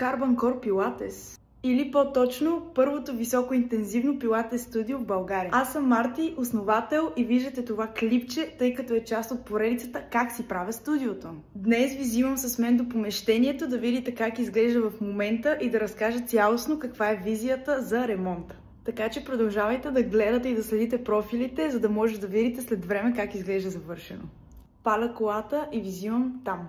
Carbon Core Pilates. Или по-точно, първото високоинтензивно пилатес студио в България. Аз съм Марти, основател, и виждате това клипче, тъй като е част от поредицата как си правя студиото. Днес ви взимам с мен до помещението да видите как изглежда в момента и да разкажа цялостно каква е визията за ремонта. Така че продължавайте да гледате и да следите профилите, за да може да видите след време как изглежда завършено. Паля колата и ви взимам там.